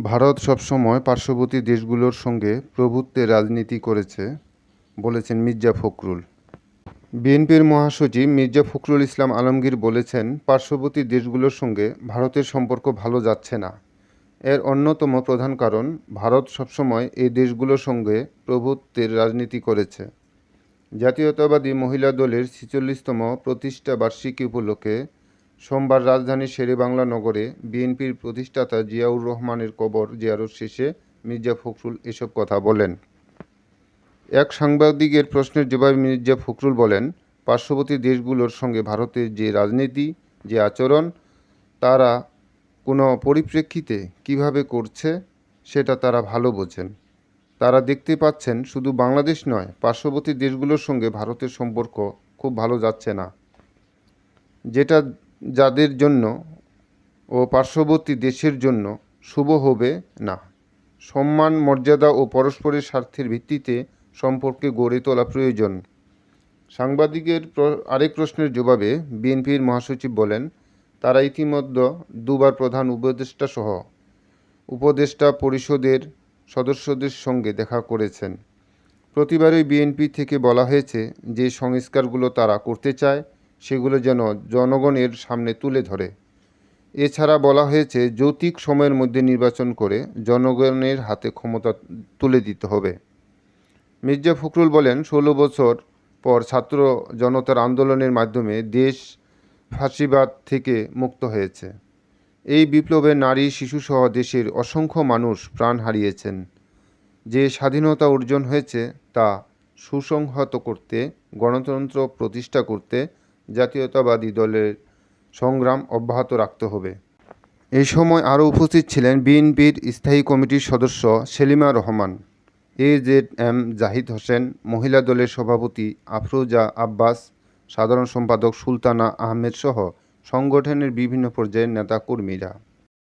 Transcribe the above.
ভারত সবসময় পার্শ্ববর্তী দেশগুলোর সঙ্গে প্রভুত্বের রাজনীতি করেছে, বলেছেন মির্জা ফখরুল। বিএনপির মহাসচিব মির্জা ফখরুল ইসলাম আলমগীর বলেছেন, পার্শ্ববর্তী দেশগুলোর সঙ্গে ভারতের সম্পর্ক ভালো যাচ্ছে না। এর অন্যতম প্রধান কারণ, ভারত সবসময় এই দেশগুলোর সঙ্গে প্রভুত্বের রাজনীতি করেছে। জাতীয়তাবাদী মহিলা দলের ৪৬তম প্রতিষ্ঠা বার্ষিকী উপলক্ষে সোমবার রাজধানীর শেরেবাংলা নগরে বিএনপির প্রতিষ্ঠাতা জিয়াউর রহমানের কবর জিয়ারত শেষে মির্জা ফখরুল এসব কথা বলেন। এক সাংবাদিকের প্রশ্নের জবাবে মির্জা ফখরুল বলেন, পার্শ্ববর্তী দেশগুলোর সঙ্গে ভারতের যে রাজনীতি, যে আচরণ, তারা কোনো পরিপ্রেক্ষিতে কিভাবে করছে সেটা তারা ভালো বোঝেন। তারা দেখতে পাচ্ছেন, শুধু বাংলাদেশ নয়, পার্শ্ববর্তী দেশগুলোর সঙ্গে ভারতের সম্পর্ক খুব ভালো যাচ্ছে না, যেটা যাদের জন্য ও পার্শ্ববর্তী দেশের জন্য শুভ হবে না। সম্মান, মর্যাদা ও পরস্পরের স্বার্থের ভিত্তিতে সম্পর্কে গড়ে তোলা প্রয়োজন। সাংবাদিকের আরেক প্রশ্নের জবাবে বিএনপির মহাসচিব বলেন, তারা ইতিমধ্যে দুবার প্রধান উপদেষ্টাসহ উপদেষ্টা পরিষদের সদস্যদের সঙ্গে দেখা করেছেন। প্রতিবারই বিএনপি থেকে বলা হয়েছে, যে সংস্কারগুলো তারা করতে চায় সেগুলো যেন জনগণের সামনে তুলে ধরে। এছাড়া বলা হয়েছে, যৌক্তিক সময়ের মধ্যে নির্বাচন করে জনগণের হাতে ক্ষমতা তুলে দিতে হবে। মির্জা ফখরুল বলেন, ১৬ বছর পর ছাত্র জনতার আন্দোলনের মাধ্যমে দেশ ফ্যাসিবাদ থেকে মুক্ত হয়েছে। এই বিপ্লবে নারী, শিশুসহ দেশের অসংখ্য মানুষ প্রাণ হারিয়েছেন। যে স্বাধীনতা অর্জন হয়েছে তা সুসংহত করতে, গণতন্ত্র প্রতিষ্ঠা করতে জাতীয়তাবাদী দলের সংগ্রাম অব্যাহত রাখতে হবে। এই সময় আরও উপস্থিত ছিলেন বিএনপির স্থায়ী কমিটির সদস্য সেলিমা রহমান, এজেডএম জাহিদ হোসেন, মহিলা দলের সভাপতি আফরোজা আব্বাস, সাধারণ সম্পাদক সুলতানা আহমেদ সহ সংগঠনের বিভিন্ন পর্যায়ের নেতাকর্মীরা।